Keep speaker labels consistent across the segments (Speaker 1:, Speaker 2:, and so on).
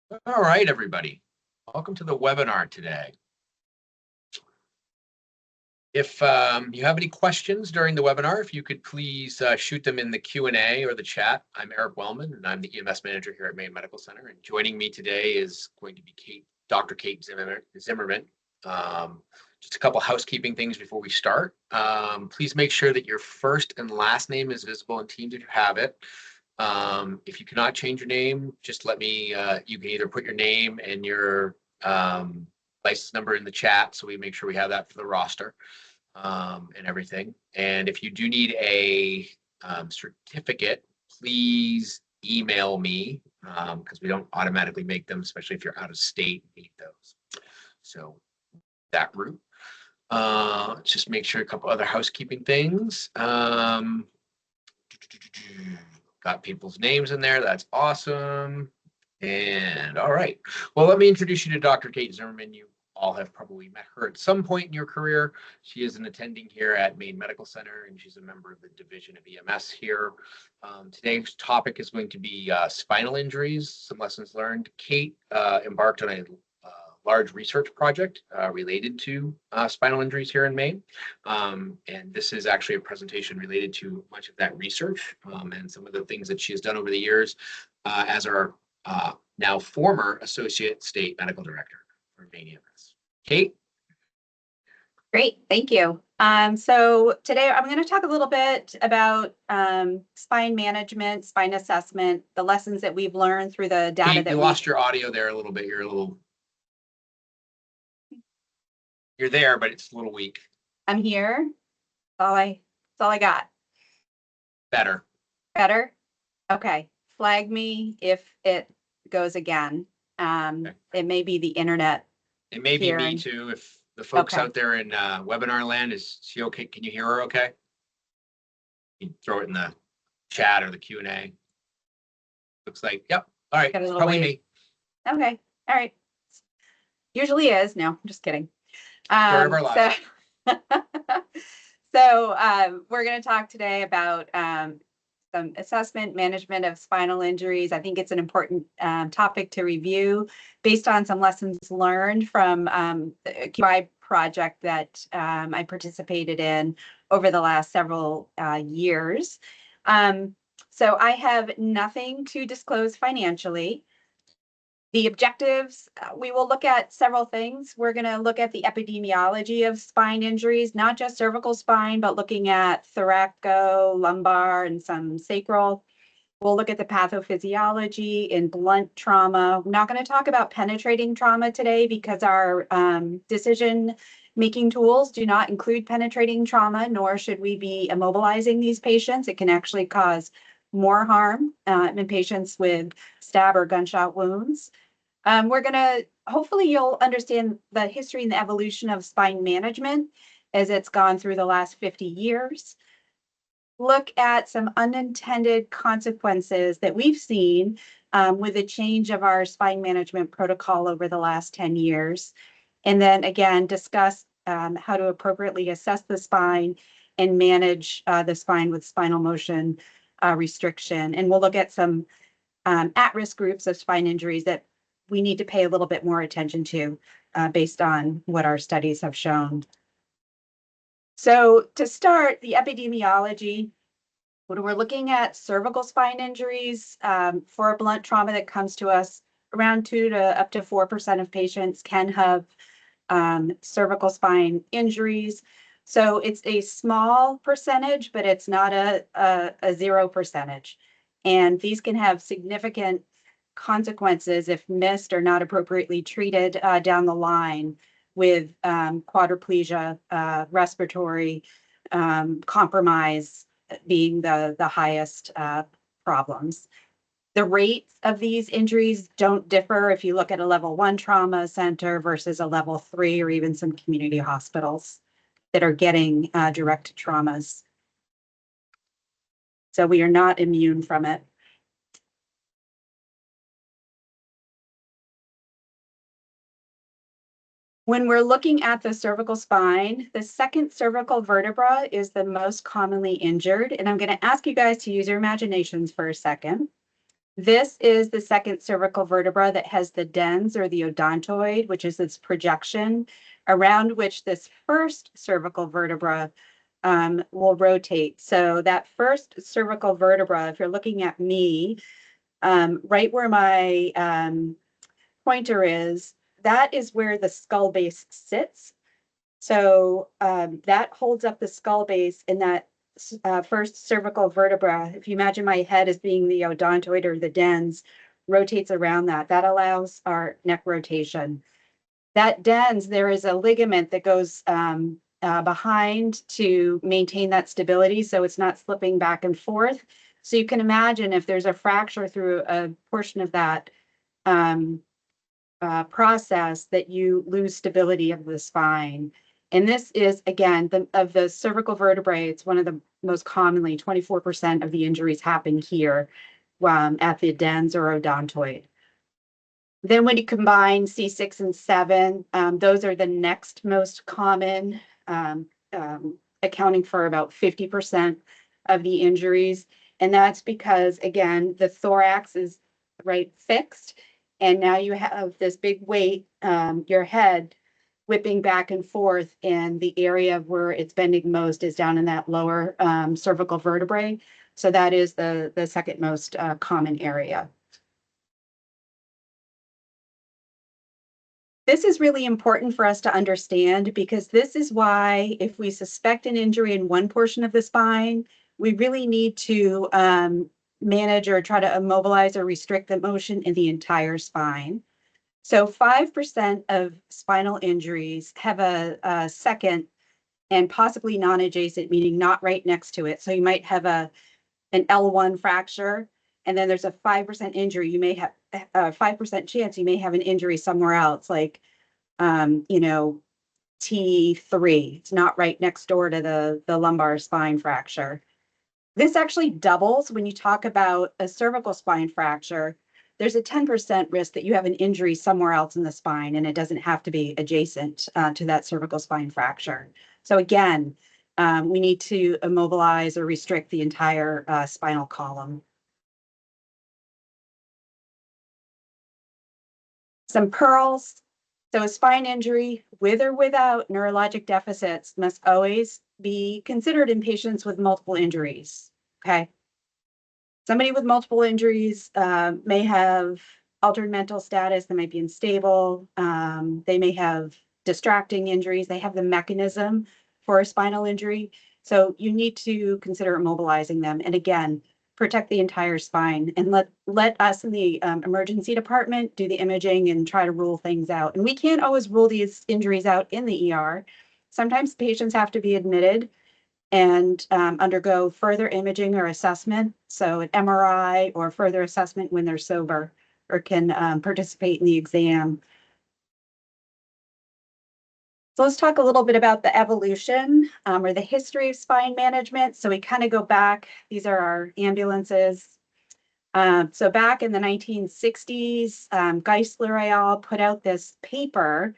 Speaker 1: All right, everybody. Welcome to the webinar today. If you have any questions during the webinar, if you could please shoot them in the Q&A or the chat. I'm Eric Wellman, and I'm the EMS manager here at Maine Medical Center. And joining me today is going to be Dr. Kate Zimmerman. Just a couple housekeeping things before we start. Please make sure that your first and last name is visible in Teams if you have it. If you cannot change your name, just let me, you can either put your name and your license number in the chat so we make sure we have that for the roster and everything. And if you do need a certificate, please email me because we don't automatically make them, especially if you're out of state and need those. So that route. Let's just make sure a couple other housekeeping things. Got people's names in there. That's awesome. And all right. Well, let me introduce you to Dr. Kate Zimmerman. You all have probably met her at some point in your career. She is an attending here at Maine Medical Center, and she's a member of the Division of EMS here. Today's topic is going to be spinal injuries, some lessons learned. Kate embarked on a large research project related to spinal injuries here in Maine. And this is actually a presentation related to much of that research and some of the things that she has done over the years as our now former Associate State Medical Director for Maine EMS. Kate?
Speaker 2: Great, thank you. So today I'm going to talk a little bit about spine management, spine assessment, the lessons that we've learned through the data
Speaker 1: Kate,
Speaker 2: that
Speaker 1: you lost your audio there a little bit. You're there, but it's a little weak.
Speaker 2: I'm here. That's all I got.
Speaker 1: Better.
Speaker 2: Better? Okay. Flag me if it goes again. Okay. It may be the internet.
Speaker 1: It may be me too. If the folks out there in webinar land, is she okay? Can you hear her okay? You can throw it in the chat or the Q&A. Looks like, yep. All right. It's probably me.
Speaker 2: Okay. All right. Usually is. No, I'm just kidding.
Speaker 1: So
Speaker 2: we're going to talk today about some assessment management of spinal injuries. I think it's an important topic to review based on some lessons learned from the QI project that I participated in over the last several years. So I have nothing to disclose financially. The objectives, we will look at several things. We're going to look at the epidemiology of spine injuries, not just cervical spine, but looking at thoraco, lumbar, and some sacral. We'll look at the pathophysiology in blunt trauma. We're not going to talk about penetrating trauma today because our decision-making tools do not include penetrating trauma, nor should we be immobilizing these patients. It can actually cause more harm in patients with stab or gunshot wounds. We're going to, hopefully you'll understand the history and the evolution of spine management as it's gone through the last 50 years. Look at some unintended consequences that we've seen with the change of our spine management protocol over the last 10 years. And then again, discuss how to appropriately assess the spine and manage the spine with spinal motion restriction. And we'll look at some at-risk groups of spine injuries that we need to pay a little bit more attention to based on what our studies have shown. So to start, the epidemiology, when we're looking at cervical spine injuries for a blunt trauma that comes to us, around 2 to up to 4% of patients can have cervical spine injuries. So it's a small percentage, but it's not a 0%. And these can have significant consequences if missed or not appropriately treated down the line with quadriplegia, respiratory compromise being the highest problems. The rates of these injuries don't differ if you look at a level 1 trauma center versus a level 3 or even some community hospitals that are getting direct traumas. So we are not immune from it. When we're looking at the cervical spine, the second cervical vertebra is the most commonly injured. And I'm going to ask you guys to use your imaginations for a second. This is the second cervical vertebra that has the dens or the odontoid, which is its projection around which this first cervical vertebra will rotate. So that first cervical vertebra, if you're looking at me, right where my pointer is, that is where the skull base sits. So that holds up the skull base, and that first cervical vertebra, if you imagine my head as being the odontoid or the dens, rotates around that. That allows our neck rotation. That dens, there is a ligament that goes behind to maintain that stability so it's not slipping back and forth. So you can imagine if there's a fracture through a portion of that process, that you lose stability of the spine. And this is, again, of the cervical vertebrae, it's one of the most commonly, 24% of the injuries happen here at the dens or odontoid. Then when you combine C6 and 7, those are the next most common, accounting for about 50% of the injuries. And that's because, again, the thorax is right fixed. And now you have this big weight, your head whipping back and forth, and the area where it's bending most is down in that lower cervical vertebrae. So that is the second most common area. This is really important for us to understand, because this is why if we suspect an injury in one portion of the spine, we really need to manage or try to immobilize or restrict the motion in the entire spine. So 5% of spinal injuries have a second and possibly non-adjacent, meaning not right next to it. So you might have an L1 fracture, and then there's a 5% injury. You may have a 5% chance you may have an injury somewhere else, like, T3. It's not right next door to the lumbar spine fracture. This actually doubles when you talk about a cervical spine fracture. There's a 10% risk that you have an injury somewhere else in the spine, and it doesn't have to be adjacent to that cervical spine fracture. So again, we need to immobilize or restrict the entire spinal column. Some pearls. So a spine injury with or without neurologic deficits must always be considered in patients with multiple injuries, okay? Somebody with multiple injuries may have altered mental status, they might be unstable, they may have distracting injuries, they have the mechanism for a spinal injury. So you need to consider immobilizing them. And again, protect the entire spine, and let us in the emergency department do the imaging and try to rule things out. And we can't always rule these injuries out in the ER. Sometimes patients have to be admitted and undergo further imaging or assessment. So an MRI or further assessment when they're sober, or can participate in the exam. So let's talk a little bit about the evolution or the history of spine management. So we kind of go back. These are our ambulances. So back in the 1960s, Geisler et al. Put out this paper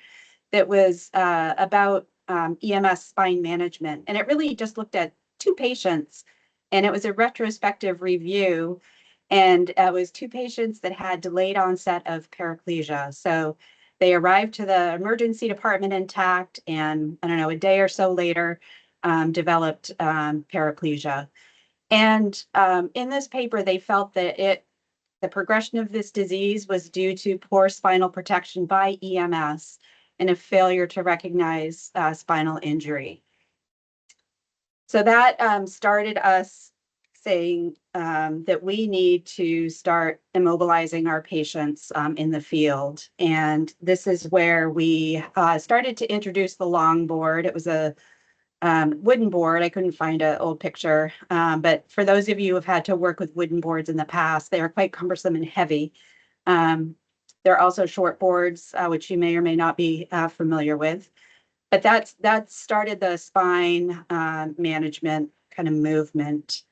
Speaker 2: that was about EMS spine management. And it really just looked at 2 patients, and it was a retrospective review. And it was 2 patients that had delayed onset of paraplegia. So they arrived to the emergency department intact, and I don't know, a day or so later, developed paraplegia. And in this paper, they felt that the progression of this disease was due to poor spinal protection by EMS and a failure to recognize spinal injury. So that started us saying that we need to start immobilizing our patients in the field. And this is where we started to introduce the long board. It was a wooden board. I couldn't find an old picture, but for those of you who have had to work with wooden boards in the past, they are quite cumbersome and heavy. There are also short boards, which you may or may not be familiar with. But that started the spine management kind of movement.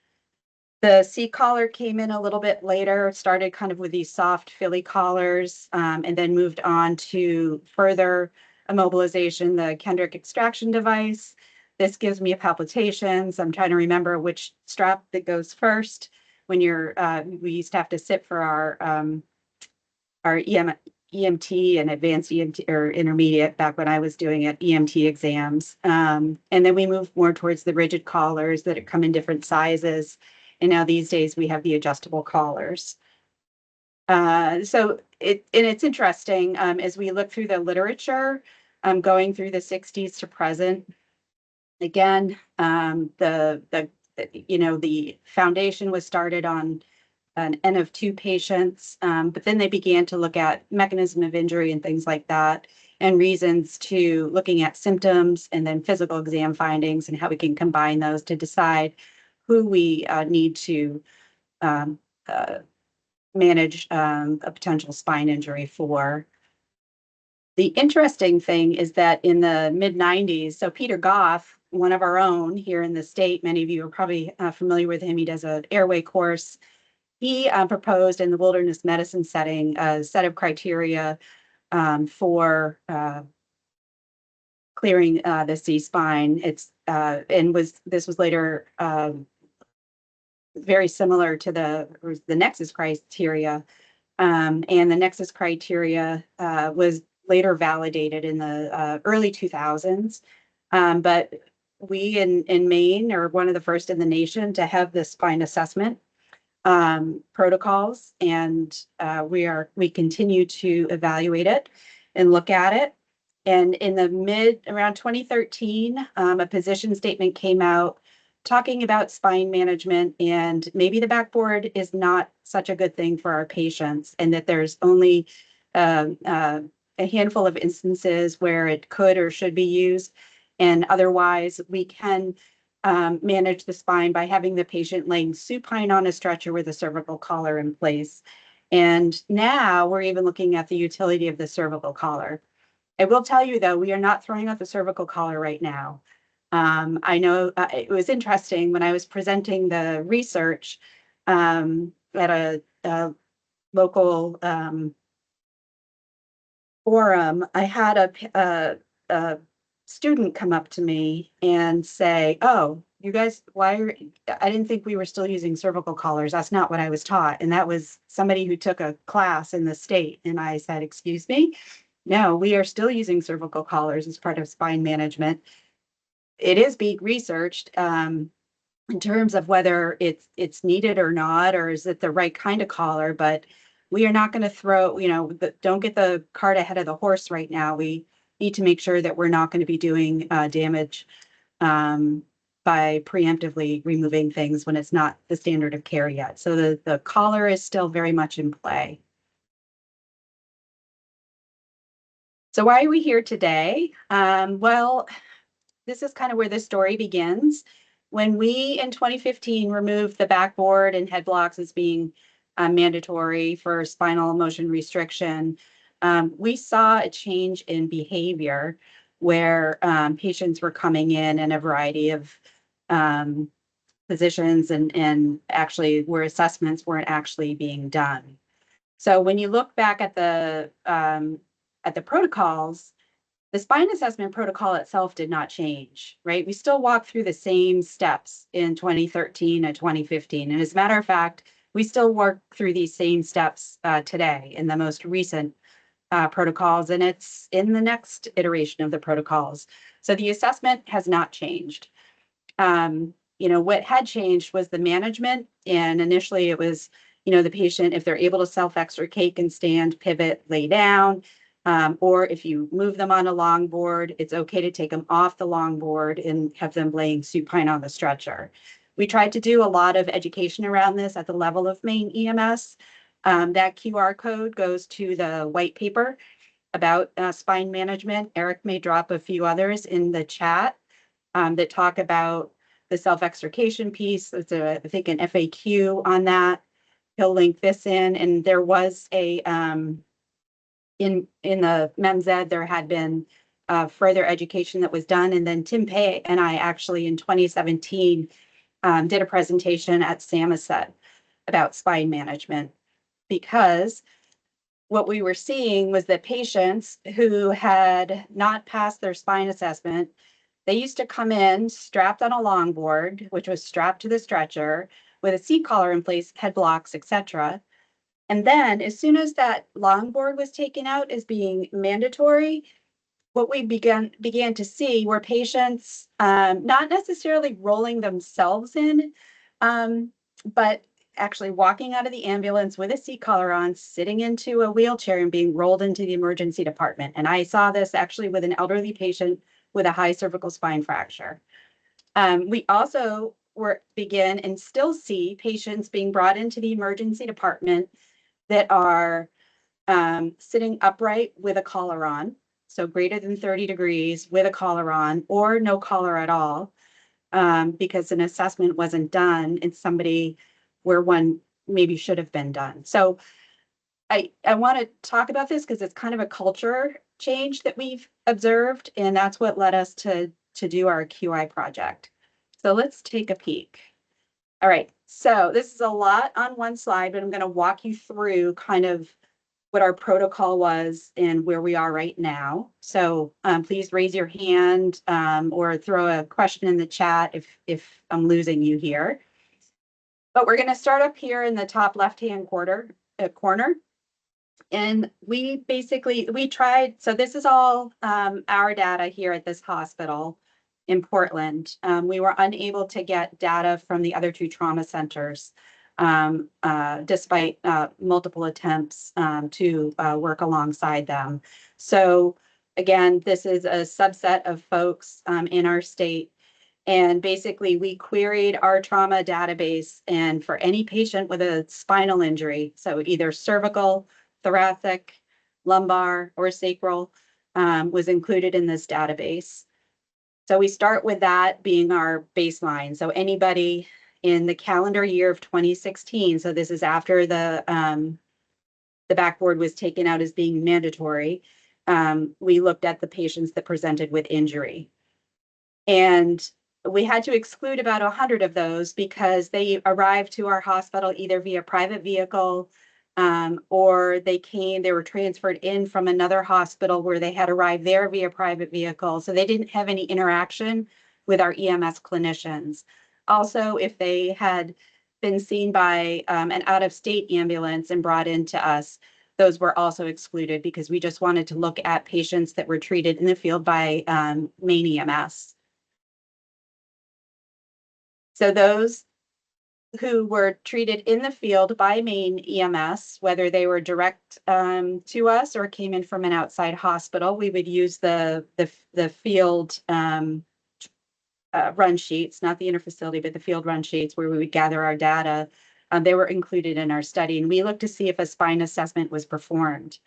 Speaker 2: The C-collar came in a little bit later, started kind of with these soft Philly collars, and then moved on to further immobilization, the Kendrick extraction device. This gives me palpitations. I'm trying to remember which strap that goes first. when you're, we used to have to sit for our EMT and advanced EMT or intermediate back when I was doing it, EMT exams. And then we moved more towards the rigid collars that come in different sizes. And now these days we have the adjustable collars. So it's interesting as we look through the literature, going through the 60s to present. Again, the foundation was started on an N of 2 patients, but then they began to look at mechanism of injury and things like that, and reasons to looking at symptoms and then physical exam findings and how we can combine those to decide who we need to manage a potential spine injury for. The interesting thing is that in the mid-90s, so Peter Goff, one of our own here in the state, many of you are probably familiar with him. He does an airway course. He proposed in the wilderness medicine setting a set of criteria for clearing the C-spine. This was later very similar to the Nexus criteria, and the Nexus criteria was later validated in the early 2000s. But we in Maine are one of the first in the nation to have this spine assessment protocols, and we continue to evaluate it and look at it. And in the around 2013, a position statement came out talking about spine management, and maybe the backboard is not such a good thing for our patients, and that there's only a handful of instances where it could or should be used, and otherwise we can manage the spine by having the patient laying supine on a stretcher with a cervical collar in place. And now we're even looking at the utility of the cervical collar. I will tell you, though, we are not throwing out the cervical collar right now. I know it was interesting when I was presenting the research at a local forum. I had a student come up to me and say, "Oh, you guys, I didn't think we were still using cervical collars. That's not what I was taught." And that was somebody who took a class in the state. And I said, "Excuse me? No, we are still using cervical collars as part of spine management." It is being researched in terms of whether it's needed or not, or is it the right kind of collar, but we are not going to throw, don't get the cart ahead of the horse right now. We need to make sure that we're not going to be doing damage by preemptively removing things when it's not the standard of care yet. So the collar is still very much in play. So why are we here today? Well, this is kind of where the story begins. When we, in 2015, removed the backboard and head blocks as being mandatory for spinal motion restriction, we saw a change in behavior where patients were coming in a variety of positions and actually where assessments weren't actually being done. So when you look back at the protocols, the spine assessment protocol itself did not change, right? We still walk through the same steps in 2013 and 2015. And as a matter of fact, we still work through these same steps today in the most recent protocols, and it's in the next iteration of the protocols. So the assessment has not changed. What had changed was the management. And initially it was, the patient, if they're able to self-extricate, can stand, pivot, lay down. Or if you move them on a longboard, it's okay to take them off the longboard and have them laying supine on the stretcher. We tried to do a lot of education around this at the level of Maine EMS. That QR code goes to the white paper about spine management. Eric may drop a few others in the chat that talk about the self-extrication piece. It's I think an FAQ on that. He'll link this in, and there was a in the MEMS Ed, there had been further education that was done. And then Tim Pei and I actually in 2017 did a presentation at Samoset about spine management, because what we were seeing was that patients who had not passed their spine assessment, they used to come in strapped on a longboard, which was strapped to the stretcher, with a seat collar in place, head blocks, etc. And then as soon as that longboard was taken out as being mandatory, what we began to see were patients not necessarily rolling themselves in, but actually walking out of the ambulance with a seat collar on, sitting into a wheelchair and being rolled into the emergency department. And I saw this actually with an elderly patient with a high cervical spine fracture. We also begin and still see patients being brought into the emergency department that are sitting upright with a collar on, so greater than 30 degrees with a collar on, or no collar at all, because an assessment wasn't done in somebody where one maybe should have been done. So I want to talk about this because it's kind of a culture change that we've observed, and that's what led us to do our QI project. So let's take a peek. All right, so this is a lot on one slide, but I'm going to walk you through kind of what our protocol was and where we are right now. So please raise your hand or throw a question in the chat if I'm losing you here. But we're going to start up here in the top left-hand corner. And we tried, so this is all our data here at this hospital in Portland. We were unable to get data from the other two trauma centers despite multiple attempts to work alongside them. So again, this is a subset of folks in our state. And basically we queried our trauma database, and for any patient with a spinal injury, so either cervical, thoracic, lumbar, or sacral, was included in this database. So we start with that being our baseline. So anybody in the calendar year of 2016, so this is after the backboard was taken out as being mandatory, we looked at the patients that presented with injury. And we had to exclude about 100 of those because they arrived to our hospital either via private vehicle or they were transferred in from another hospital where they had arrived there via private vehicle. So they didn't have any interaction with our EMS clinicians. Also, if they had been seen by an out-of-state ambulance and brought into us, those were also excluded because we just wanted to look at patients that were treated in the field by Maine EMS. So those who were treated in the field by Maine EMS, whether they were direct to us or came in from an outside hospital, we would use the field run sheets, not the interfacility, but the field run sheets where we would gather our data. They were included in our study, and we looked to see if a spine assessment was performed.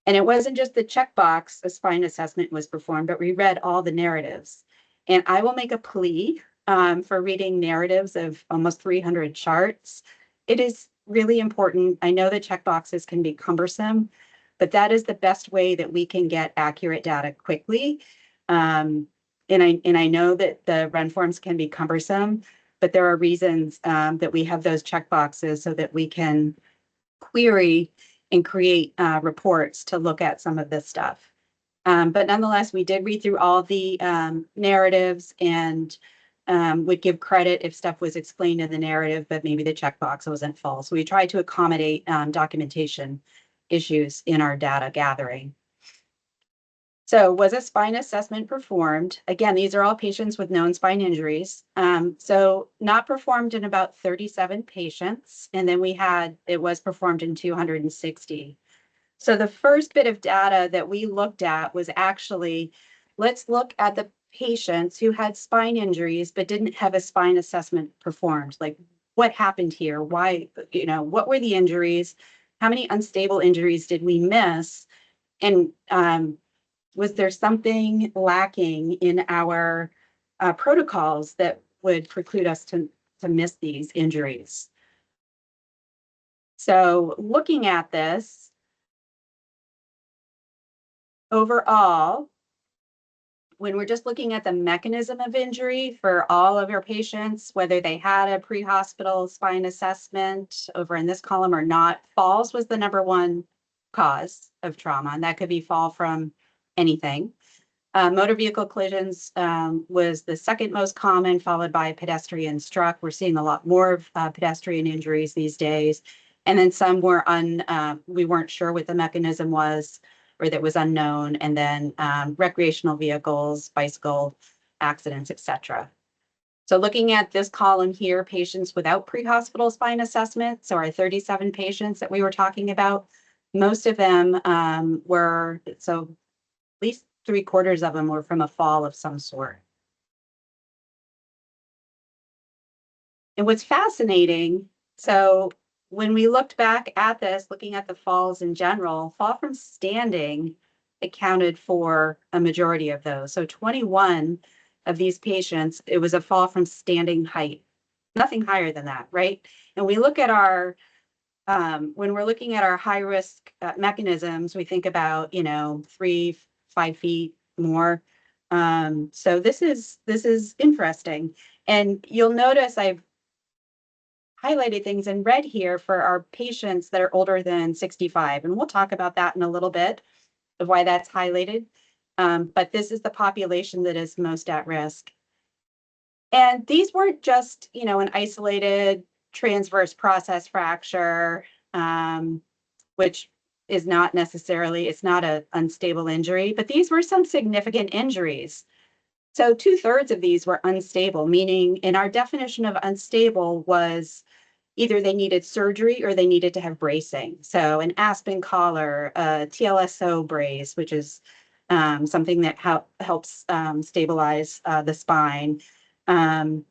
Speaker 2: And it wasn't just the checkbox, a spine assessment was performed, but we read all the narratives. And I will make a plea for reading narratives of almost 300 charts. It is really important. I know the checkboxes can be cumbersome, but that is the best way that we can get accurate data quickly. And I know that the run forms can be cumbersome, but there are reasons that we have those checkboxes so that we can query and create reports to look at some of this stuff. But nonetheless, we did read through all the narratives and would give credit if stuff was explained in the narrative, but maybe the checkbox wasn't full. So we tried to accommodate documentation issues in our data gathering. So was a spine assessment performed? Again, these are all patients with known spine injuries. So not performed in about 37 patients. And then it was performed in 260. So the first bit of data that we looked at was actually, let's look at the patients who had spine injuries but didn't have a spine assessment performed. Like, what happened here? Why, what were the injuries? How many unstable injuries did we miss? And was there something lacking in our protocols that would preclude us to miss these injuries? So looking at this, overall, when we're just looking at the mechanism of injury for all of your patients, whether they had a pre-hospital spine assessment over in this column or not, falls was the #1 cause of trauma, and that could be fall from anything. Motor vehicle collisions was the second most common, followed by pedestrian struck. We're seeing a lot more of pedestrian injuries these days. And then some were we weren't sure what the mechanism was, or that was unknown. And then recreational vehicles, bicycle accidents, etc. So looking at this column here, patients without pre-hospital spine assessment, so our 37 patients that we were talking about, most of them were, so at least 3/4 of them were from a fall of some sort. And what's fascinating, so when we looked back at this, looking at the falls in general, fall from standing accounted for a majority of those. So 21 of these patients, it was a fall from standing height, nothing higher than that, right? And we look at our, when we're looking at our high risk mechanisms, we think about, 3, 5 feet more. So this is interesting. And you'll notice I've highlighted things in red here for our patients that are older than 65. And we'll talk about that in a little bit of why that's highlighted. But this is the population that is most at risk. And these weren't just, an isolated transverse process fracture, which is not necessarily, it's not an unstable injury, but these were some significant injuries. So 2/3 of these were unstable, meaning in our definition of unstable was either they needed surgery or they needed to have bracing. So an Aspen collar, a TLSO brace, which is something that helps stabilize the spine, that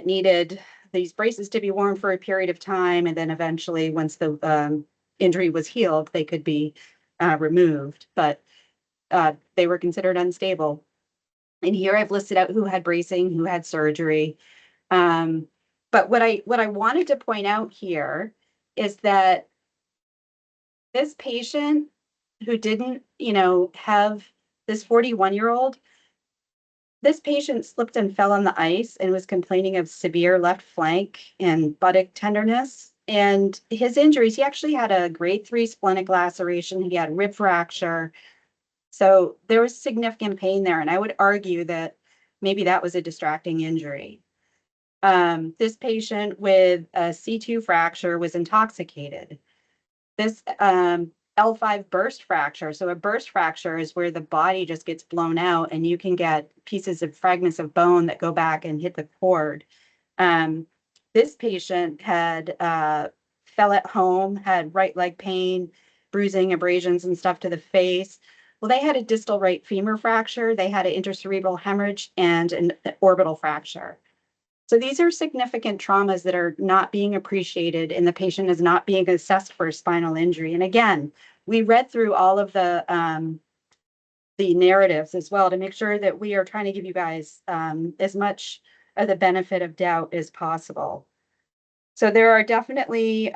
Speaker 2: needed these braces to be worn for a period of time. And then eventually, once the injury was healed, they could be removed. But they were considered unstable. And here I've listed out who had bracing, who had surgery. But what I wanted to point out here is that this patient who didn't, have this 41-year-old, this patient slipped and fell on the ice and was complaining of severe left flank and buttock tenderness. And his injuries, he actually had a grade 3 splenic laceration. He had rib fracture. So there was significant pain there. And I would argue that maybe that was a distracting injury. This patient with a C2 fracture was intoxicated. This L5 burst fracture. So a burst fracture is where the body just gets blown out and you can get pieces of fragments of bone that go back and hit the cord. This patient had fell at home, had right leg pain, bruising, abrasions and stuff to the face. Well, they had a distal right femur fracture, they had an intercerebral hemorrhage and an orbital fracture. So these are significant traumas that are not being appreciated and the patient is not being assessed for a spinal injury. And again, we read through all of the narratives as well to make sure that we are trying to give you guys as much of the benefit of doubt as possible. So there are definitely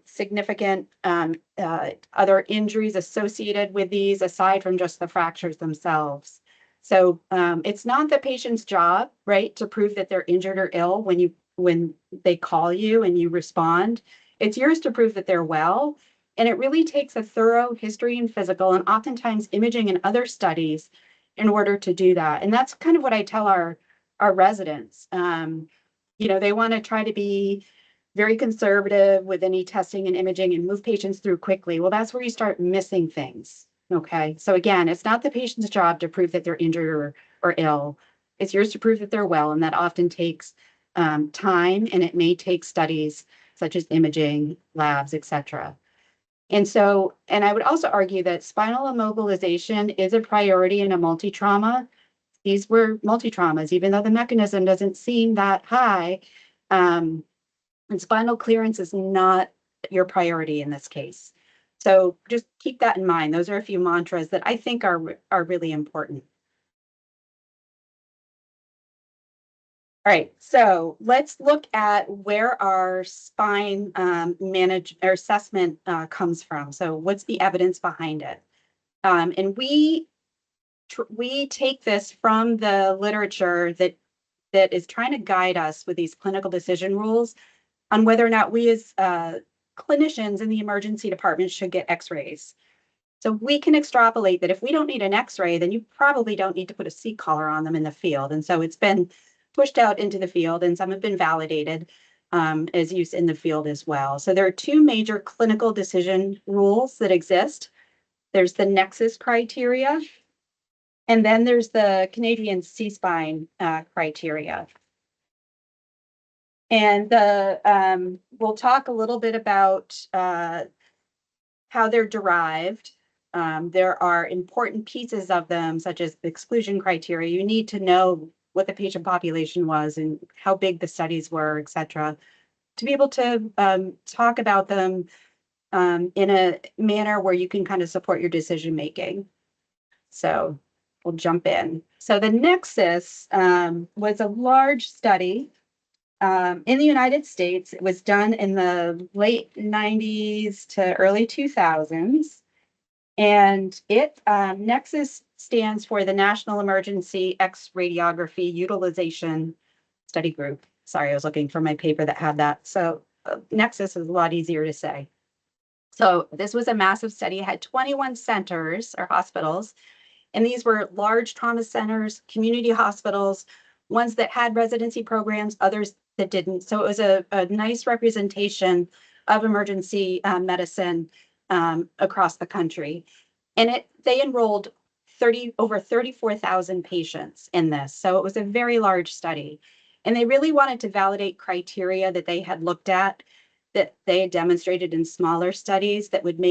Speaker 2: significant other injuries associated with these aside from just the fractures themselves. So it's not the patient's job, right, to prove that they're injured or ill when they call you and you respond. It's yours to prove that they're well. And it really takes a thorough history and physical and oftentimes imaging and other studies in order to do that. And that's kind of what I tell our residents. They want to try to be very conservative with any testing and imaging and move patients through quickly. Well, that's where you start missing things. Okay. So again, it's not the patient's job to prove that they're injured or ill. It's yours to prove that they're well. And that often takes time, and it may take studies such as imaging, labs, etc. And I would also argue that spinal immobilization is a priority in a multi-trauma. These were multi-traumas, even though the mechanism doesn't seem that high. And spinal clearance is not your priority in this case. So just keep that in mind. Those are a few mantras that I think are really important. All right, so let's look at where our spine assessment comes from. So what's the evidence behind it? And we take this from the literature that is trying to guide us with these clinical decision rules on whether or not we as clinicians in the emergency department should get x-rays. So we can extrapolate that if we don't need an X-ray, then you probably don't need to put a seat collar on them in the field. And so it's been pushed out into the field, and some have been validated as use in the field as well. So there are two major clinical decision rules that exist. There's the nexus criteria, and then there's the Canadian C-spine criteria. And we'll talk a little bit about how they're derived. There are important pieces of them, such as the exclusion criteria. You need to know what the patient population was and how big the studies were, et cetera, to be able to talk about them in a manner where you can kind of support your decision making. So we'll jump in. So the Nexus was a large study in the United States. It was done in the late 90s to early 2000s. And it Nexus stands for the National Emergency X Radiography Utilization Study Group. Sorry, I was looking for my paper that had that. So Nexus is a lot easier to say. So this was a massive study. It had 21 centers or hospitals, and these were large trauma centers, community hospitals, ones that had residency programs, others that didn't. So it was a nice representation of emergency medicine across the country. And they enrolled over 34,000 patients in this. So it was a very large study. And they really wanted to validate criteria that they had looked at, that they had demonstrated in smaller studies that would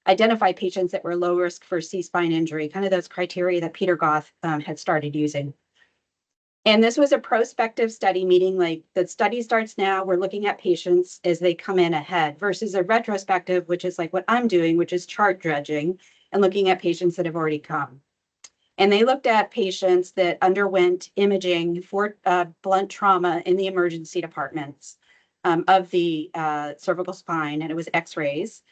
Speaker 2: identify patients that were low risk for C-spine injury, kind of those criteria that Peter Goth had started using. And this was a prospective study, meaning like the study starts now, we're looking at patients as they come in ahead, versus a retrospective, which is like what I'm doing, which is chart dredging and looking at patients that have already come. And they looked at patients that underwent imaging for blunt trauma in the emergency departments of the cervical spine, and it was X-rays.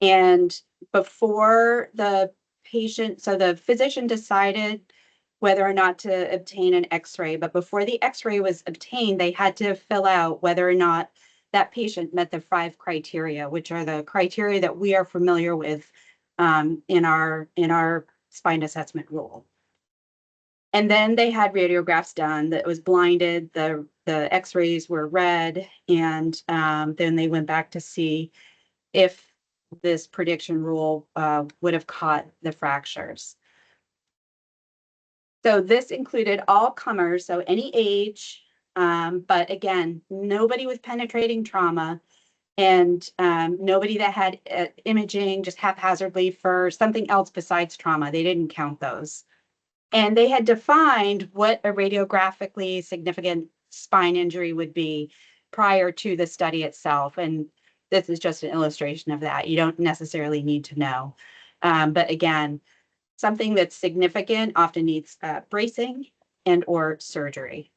Speaker 2: And before the patient, so the physician decided whether or not to obtain an X-ray, but before the X-ray was obtained, they had to fill out whether or not that patient met the 5 criteria, which are the criteria that we are familiar with in our spine assessment rule. And then they had radiographs done that was blinded. The X-rays were read, and then they went back to see if this prediction rule would have caught the fractures. So this included all comers, so any age, but again, nobody with penetrating trauma, and nobody that had imaging just haphazardly for something else besides trauma. They didn't count those. And they had defined what a radiographically significant spine injury would be prior to the study itself. And this is just an illustration of that. You don't necessarily need to know. But again, something that's significant often needs bracing and or surgery.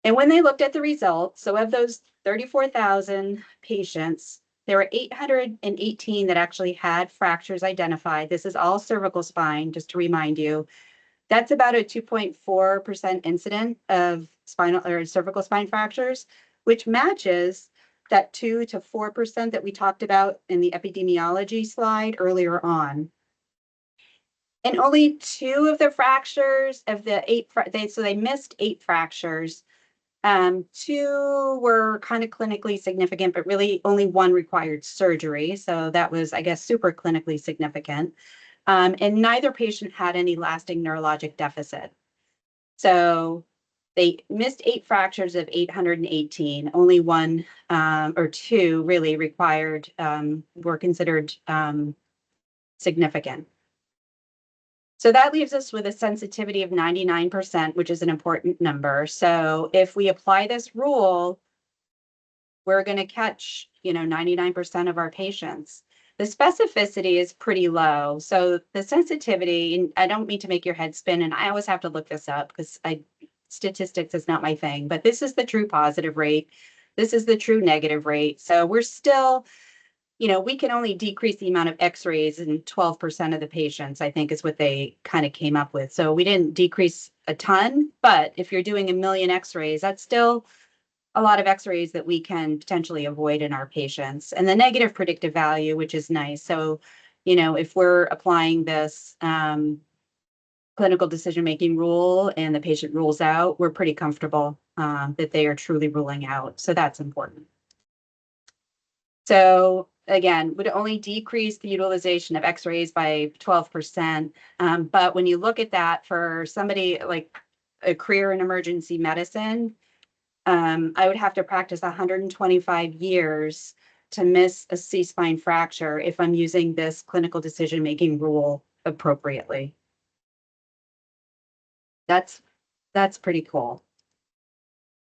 Speaker 2: And when they looked at the results, so of those 34,000 patients, there were 818 that actually had fractures identified. This is all cervical spine, just to remind you. That's about a 2.4% incident of spinal or cervical spine fractures, which matches that 2 to 4% that we talked about in the epidemiology slide earlier on. And only 2 of the fractures of the 8, so they missed 8 fractures. 2 were kind of clinically significant, but really only 1 required surgery. So that was, I guess, super clinically significant. And neither patient had any lasting neurologic deficit. So they missed 8 fractures of 818. Only 1 or 2 really required, were considered significant. So that leaves us with a sensitivity of 99%, which is an important number. So if we apply this rule, we're going to catch, 99% of our patients. The specificity is pretty low. So the sensitivity, and I don't mean to make your head spin, and I always have to look this up because statistics is not my thing, but this is the true positive rate. This is the true negative rate. So we're still, we can only decrease the amount of X-rays in 12% of the patients, I think is what they kind of came up with. So we didn't decrease a ton, but if you're doing 1 million X-rays, that's still a lot of x-rays that we can potentially avoid in our patients. And the negative predictive value, which is nice. So, if we're applying this clinical decision-making rule and the patient rules out, we're pretty comfortable that they are truly ruling out. So that's important. So again, would only decrease the utilization of x-rays by 12%. But when you look at that for somebody like a career in emergency medicine, I would have to practice 125 years to miss a C-spine fracture if I'm using this clinical decision-making rule appropriately. That's pretty cool.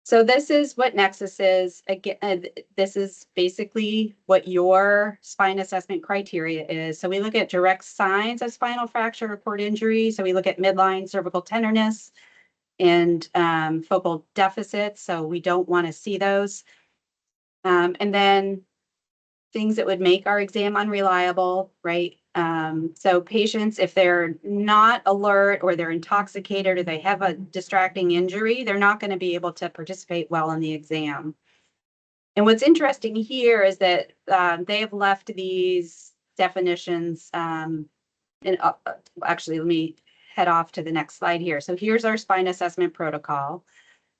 Speaker 2: So this is what Nexus is. Again, this is basically what your spine assessment criteria is. So we look at direct signs of spinal fracture or cord injury. So we look at midline cervical tenderness and focal deficits. So we don't want to see those. And then things that would make our exam unreliable, right? So patients, if they're not alert or they're intoxicated or they have a distracting injury, they're not going to be able to participate well in the exam. And what's interesting here is that they have left these definitions. Actually, let me head off to the next slide here. So here's our spine assessment protocol.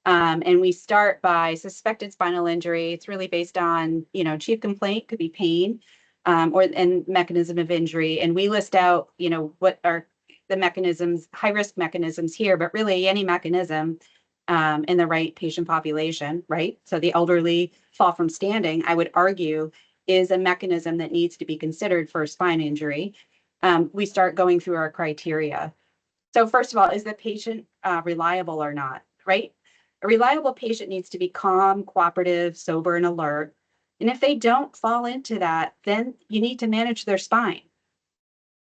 Speaker 2: And we start by suspected spinal injury. It's really based on, chief complaint could be pain and mechanism of injury. And we list out, what are the mechanisms, high risk mechanisms here, but really any mechanism in the right patient population, right? So the elderly fall from standing, I would argue, is a mechanism that needs to be considered for a spine injury. We start going through our criteria. So first of all, is the patient reliable or not, right? A reliable patient needs to be calm, cooperative, sober, and alert. And if they don't fall into that, then you need to manage their spine.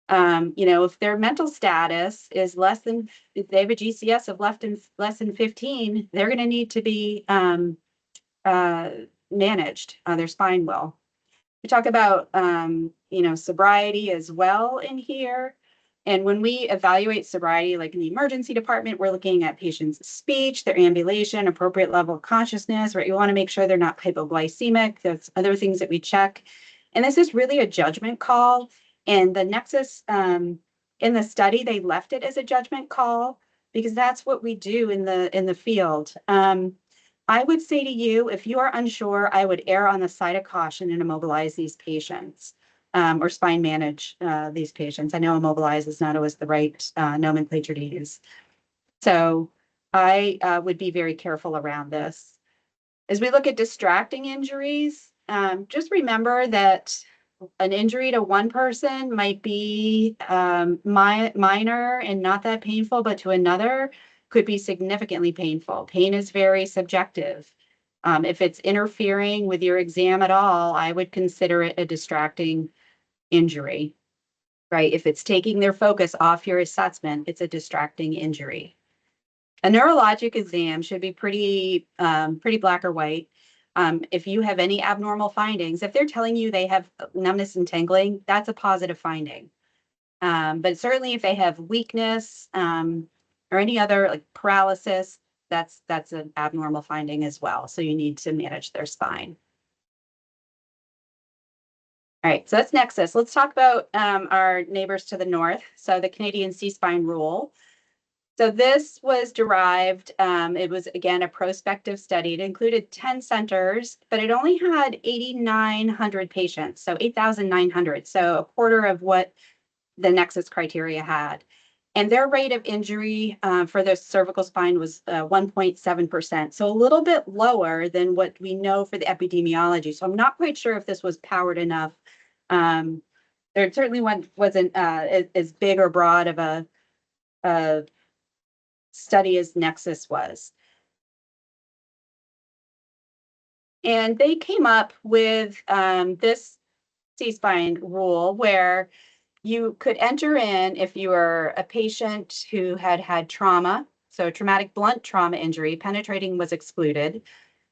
Speaker 2: If their mental status is if they have a GCS of less than 15, they're going to need to be managed. Their spine will. We talk about, sobriety as well in here. And when we evaluate sobriety, like in the emergency department, we're looking at patients' speech, their ambulation, appropriate level of consciousness, right? You want to make sure they're not hypoglycemic. There's other things that we check. And this is really a judgment call. And the Nexus, in the study, they left it as a judgment call because that's what we do in the field. I would say to you, if you are unsure, I would err on the side of caution and immobilize these patients. Or spine manage these patients. I know immobilize is not always the right nomenclature to use. So I would be very careful around this. As we look at distracting injuries, just remember that an injury to one person might be minor and not that painful, but to another could be significantly painful. Pain is very subjective. If it's interfering with your exam at all, I would consider it a distracting injury, right? If it's taking their focus off your assessment, it's a distracting injury. A neurologic exam should be pretty black or white. If you have any abnormal findings, if they're telling you they have numbness and tingling, that's a positive finding. But certainly if they have weakness or any other like paralysis, that's an abnormal finding as well. So you need to manage their spine. All right, so that's Nexus. Let's talk about our neighbors to the north. So the Canadian C-spine rule. So this was derived, it was again a prospective study. It included 10 centers, but it only had 8,900 patients, so 8,900, so a quarter of what the Nexus criteria had. And their rate of injury for the cervical spine was 1.7%, so a little bit lower than what we know for the epidemiology. So I'm not quite sure if this was powered enough. There certainly wasn't as big or broad of a study as Nexus was. And they came up with this C-spine rule where you could enter in if you were a patient who had trauma, so traumatic blunt trauma injury, penetrating was excluded,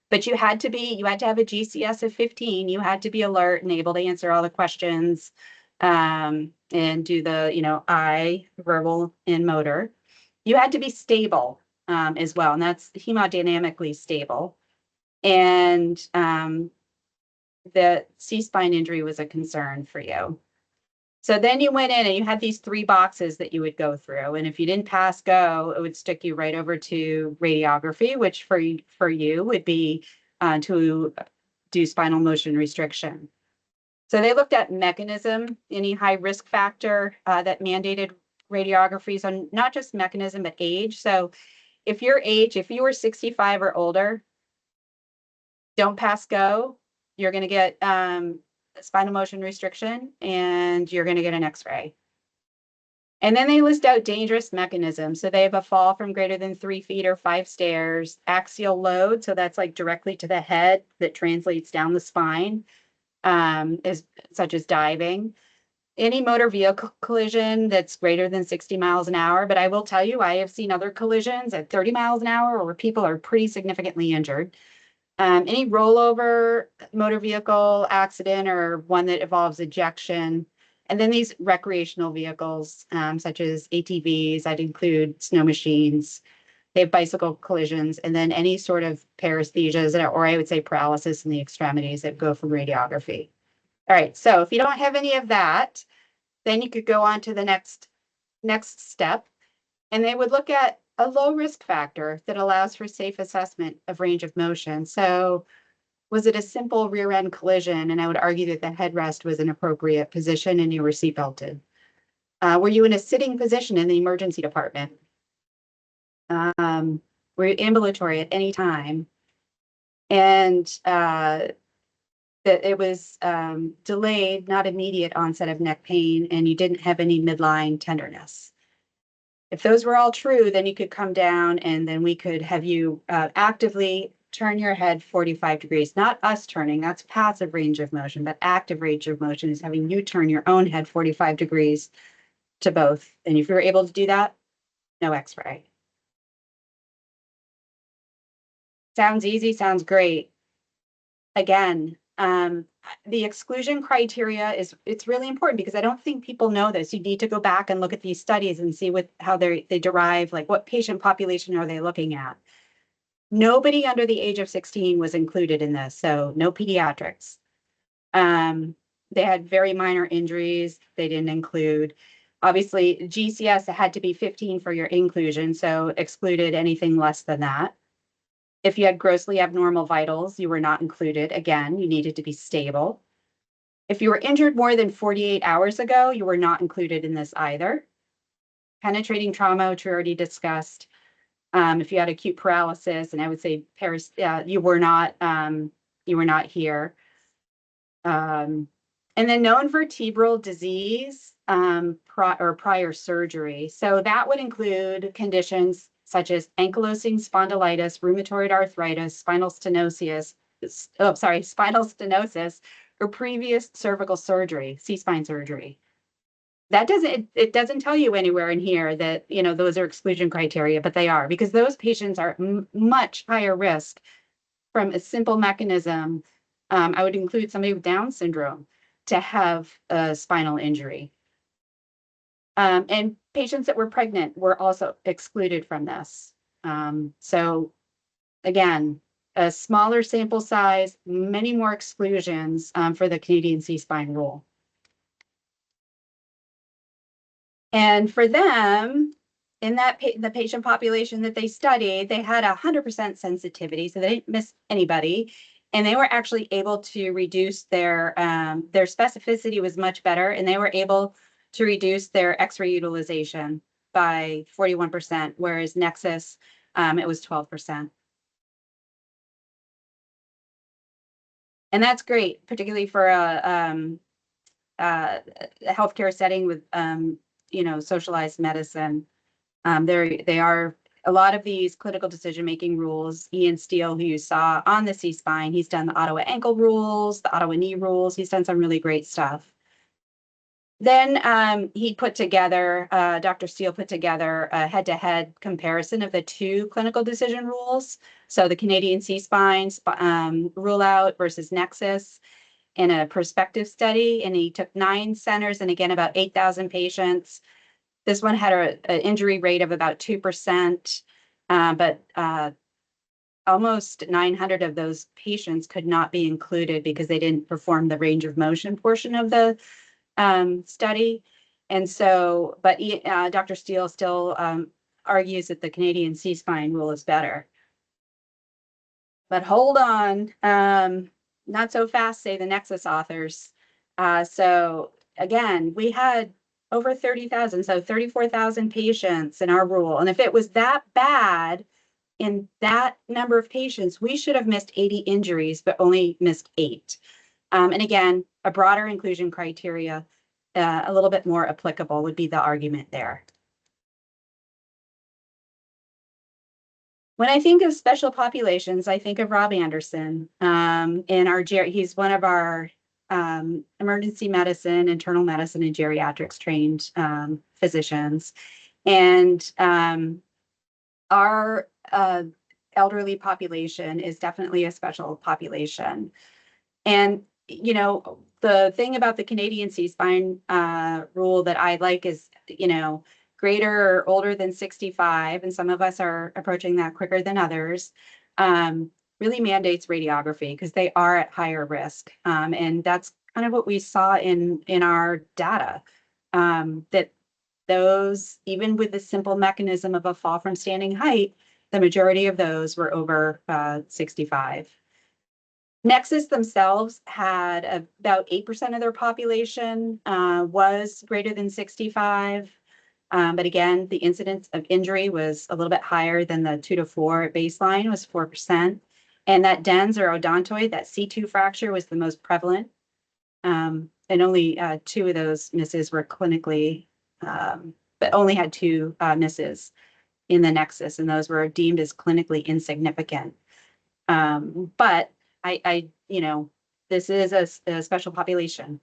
Speaker 2: but you had to have a GCS of 15, you had to be alert and able to answer all the questions and do the, eye, verbal, and motor. You had to be stable as well, and that's hemodynamically stable. and the C-spine injury was a concern for you. So then you went in and you had these 3 boxes that you would go through. And if you didn't pass go, it would stick you right over to radiography, which for you would be to do spinal motion restriction. So they looked at mechanism, any high risk factor that mandated radiographies on not just mechanism, but age. So if you were 65 or older, don't pass go, you're going to get spinal motion restriction and you're going to get an x-ray. And then they list out dangerous mechanisms. So they have a fall from greater than 3 feet or 5 stairs, axial load. So that's like directly to the head that translates down the spine, such as diving. Any motor vehicle collision that's greater than 60 miles an hour. But I will tell you, I have seen other collisions at 30 miles an hour where people are pretty significantly injured. Any rollover motor vehicle accident or one that involves ejection. And then these recreational vehicles, such as ATVs, I'd include snow machines. They have bicycle collisions, and then any sort of paresthesias, or I would say paralysis in the extremities that go from radiography. All right, so if you don't have any of that, then you could go on to the next step, and they would look at a low risk factor that allows for safe assessment of range of motion. So was it a simple rear end collision? And I would argue that the headrest was an appropriate position and you were seatbelted. Were you in a sitting position in the emergency department? Were you ambulatory at any time? And that it was delayed, not immediate onset of neck pain, and you didn't have any midline tenderness. If those were all true, then you could come down and then we could have you actively turn your head 45 degrees, not us turning, that's passive range of motion, but active range of motion is having you turn your own head 45 degrees to both. And if you're able to do that, no x-ray. Sounds easy, sounds great. Again, the exclusion criteria it's really important because I don't think people know this. You need to go back and look at these studies and see how they derive, like what patient population are they looking at. Nobody under the age of 16 was included in this, so no pediatrics. They had very minor injuries. They didn't include, obviously, GCS had to be 15 for your inclusion, so excluded anything less than that. If you had grossly abnormal vitals, you were not included. Again, you needed to be stable. If you were injured more than 48 hours ago, you were not included in this either. Penetrating trauma, which we already discussed. If you had acute paralysis, and I would say you were not here. And then known vertebral disease or prior surgery. So that would include conditions such as ankylosing spondylitis, rheumatoid arthritis, spinal stenosis, or previous cervical surgery, C-spine surgery. It doesn't tell you anywhere in here that, those are exclusion criteria, but they are, because those patients are much higher risk from a simple mechanism. I would include somebody with Down syndrome to have a spinal injury. And patients that were pregnant were also excluded from this. So again, a smaller sample size, many more exclusions for the Canadian C-spine rule. And for them, in the patient population that they studied, they had 100% sensitivity, so they didn't miss anybody. And they were actually able to reduce their specificity was much better, and they were able to reduce their X-ray utilization by 41%, whereas Nexus, it was 12%. And that's great, particularly for a healthcare setting with, socialized medicine. They are a lot of these clinical decision-making rules. Ian Steele, who you saw on the C-spine, he's done the Ottawa ankle rules, the Ottawa knee rules. He's done some really great stuff. Then he put together, Dr. Steele put together a head-to-head comparison of the 2 clinical decision rules. So the Canadian C-spine rule out versus Nexus in a prospective study. And he took 9 centers and again, about 8,000 patients. This one had an injury rate of about 2%, but almost 900 of those patients could not be included because they didn't perform the range of motion portion of the study. And so, but Dr. Steele still argues that the Canadian C-spine rule is better. But hold on, not so fast, say the Nexus authors. So again, we had over 30,000, so 34,000 patients in our rule. And if it was that bad in that number of patients, we should have missed 80 injuries, but only missed 8. And again, a broader inclusion criteria, a little bit more applicable would be the argument there. When I think of special populations, I think of Rob Anderson. He's one of our emergency medicine, internal medicine, and geriatrics trained physicians. And our elderly population is definitely a special population. And, you know, the thing about the Canadian C-spine rule that I like is, you know, greater or older than 65, and some of us are approaching that quicker than others, really mandates radiography because they are at higher risk. And that's kind of what we saw in our data, that those, even with the simple mechanism of a fall from standing height, the majority of those were over 65. Nexus themselves had about 8% of their population was greater than 65. But again, the incidence of injury was a little bit higher than the 2 to 4 at baseline, was 4%. And that DENS or odontoid, that C2 fracture, was the most prevalent. And only 2 of those misses were clinically, but only had 2 misses in the Nexus, and those were deemed as clinically insignificant. But you know, this is a special population,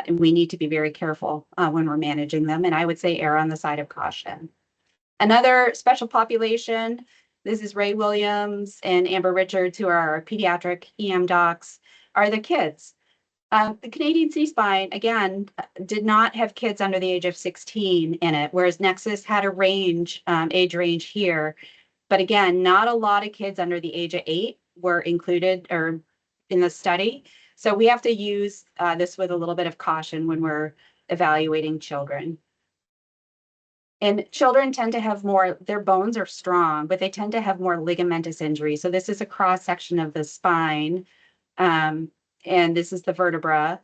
Speaker 2: and we need to be very careful when we're managing them. And I would say err on the side of caution. Another special population, this is Ray Williams and Amber Richards, who are our pediatric EM docs, are the kids. The Canadian C-spine, again, did not have kids under the age of 16 in it, whereas Nexus had a range, age range here. But again, not a lot of kids under the age of 8 were included or in the study. So we have to use this with a little bit of caution when we're evaluating children. And children tend to have more, their bones are strong, but they tend to have more ligamentous injury. So this is a cross section of the spine. And this is the vertebra.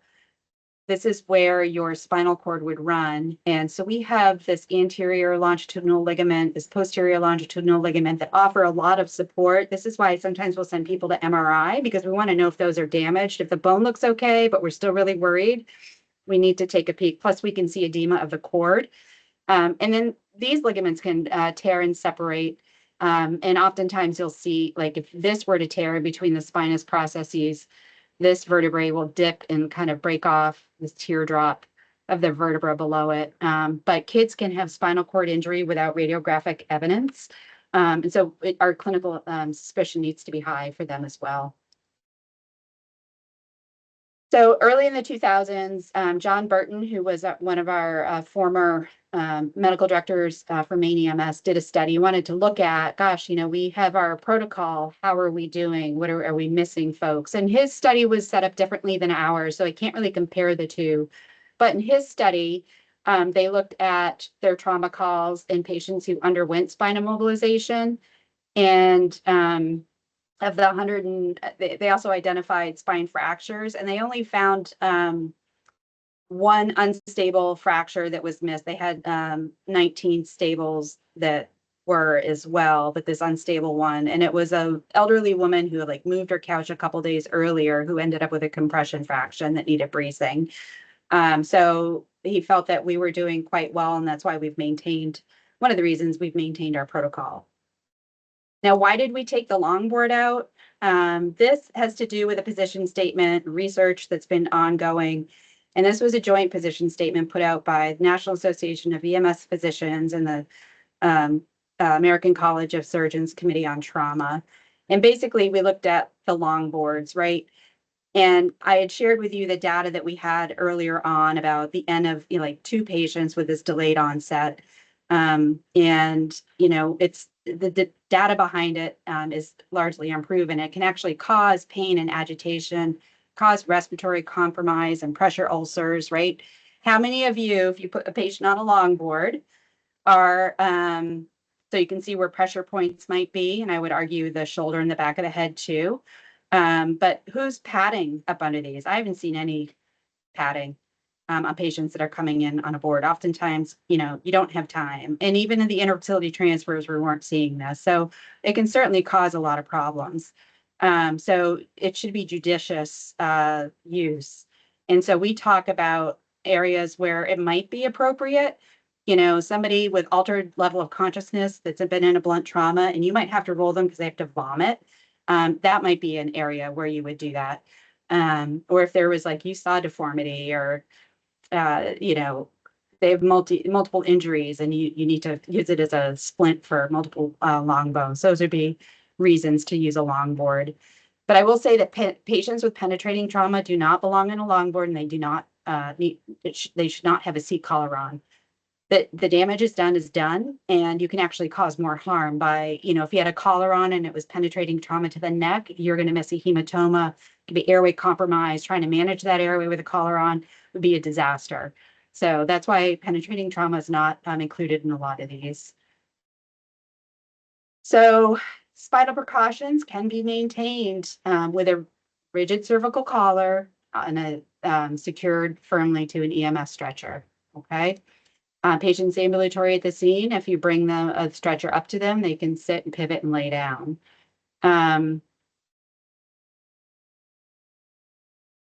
Speaker 2: This is where your spinal cord would run. And so we have this anterior longitudinal ligament, this posterior longitudinal ligament that offer a lot of support. This is why sometimes we'll send people to MRI, because we want to know if those are damaged. If the bone looks okay, but we're still really worried, we need to take a peek. Plus we can see edema of the cord. And then these ligaments can tear and separate. And oftentimes you'll see, like, if this were to tear between the spinous processes, this vertebrae will dip and kind of break off this teardrop of the vertebra below it. But kids can have spinal cord injury without radiographic evidence. And so our clinical suspicion needs to be high for them as well. So early in the 2000s, John Burton, who was one of our former medical directors for Maine EMS, did a study. He wanted to look at, gosh, you know, we have our protocol. How are we doing? What are we missing, folks? And his study was set up differently than ours, so I can't really compare the two. But in his study, they looked at their trauma calls in patients who underwent spinal mobilization. And of the 100, they also identified spine fractures, and they only found one unstable fracture that was missed. They had 19 stables that were as well, but this unstable one, and it was an elderly woman who like moved her couch a couple days earlier, who ended up with a compression fraction that needed bracing. So he felt that we were doing quite well, and that's why we've maintained, one of the reasons we've maintained our protocol. Now, why did we take the longboard out? This has to do with a position statement, research that's been ongoing. And this was a joint position statement put out by the National Association of EMS Physicians and the American College of Surgeons Committee on Trauma. And basically, we looked at the longboards, right? And I had shared with you the data that we had earlier on about the N of, you know, like 2 patients with this delayed onset. And, you know, it's the data behind it is largely unproven. It can actually cause pain and agitation, cause respiratory compromise and pressure ulcers, right? How many of you, if you put a patient on a longboard, are, so you can see where pressure points might be, and I would argue the shoulder and the back of the head too. But who's padding up under these? I haven't seen any padding on patients that are coming in on a board. Oftentimes, you don't have time. And even in the interfacility transfers, we weren't seeing this. So it can certainly cause a lot of problems. So it should be judicious use. And so we talk about areas where it might be appropriate. Somebody with altered level of consciousness that's been in a blunt trauma, and you might have to roll them because they have to vomit. That might be an area where you would do that. Or if there was, like, you saw deformity, or they have multiple injuries and you need to use it as a splint for multiple long bones. Those would be reasons to use a longboard. But I will say that patients with penetrating trauma do not belong in a longboard, and they do not they should not have a seat collar on. The damage is done, and you can actually cause more harm by, if you had a collar on and it was penetrating trauma to the neck, you're going to miss a hematoma. It could be airway compromise. Trying to manage that airway with a collar on would be a disaster. So that's why penetrating trauma is not included in a lot of these. So spinal precautions can be maintained with a rigid cervical collar and secured firmly to an EMS stretcher. Okay. Patients ambulatory at the scene, if you bring them a stretcher up to them, they can sit and pivot and lay down.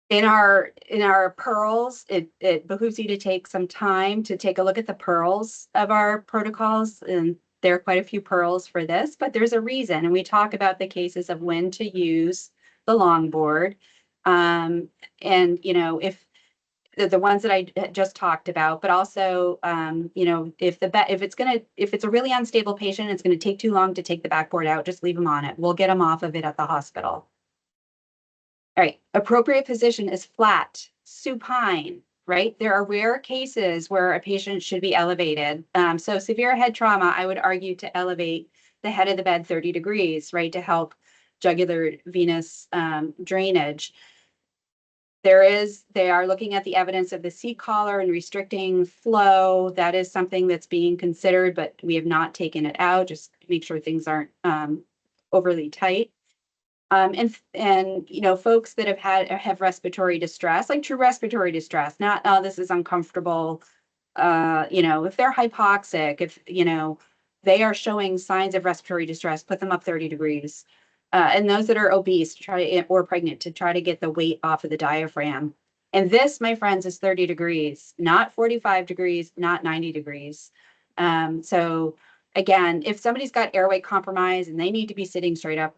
Speaker 2: In our pearls, it behooves you to take some time to take a look at the pearls of our protocols, and there are quite a few pearls for this, but there's a reason, and we talk about the cases of when to use the longboard. And if the ones that I just talked about, but also, if it's a really unstable patient, it's going to take too long to take the backboard out, just leave them on it. We'll get them off of it at the hospital. All right, appropriate position is flat, supine, right? There are rare cases where a patient should be elevated. So severe head trauma, I would argue to elevate the head of the bed 30 degrees, right, to help jugular venous drainage. They are looking at the evidence of the seat collar and restricting flow. That is something that's being considered, but we have not taken it out, just to make sure things aren't overly tight. And folks that have respiratory distress, like true respiratory distress, not, oh, this is uncomfortable. If they're hypoxic, if they are showing signs of respiratory distress, put them up 30 degrees. And those that are obese or pregnant, to try to get the weight off of the diaphragm. And this, my friends, is 30 degrees, not 45 degrees, not 90 degrees. So again, if somebody's got airway compromise and they need to be sitting straight up,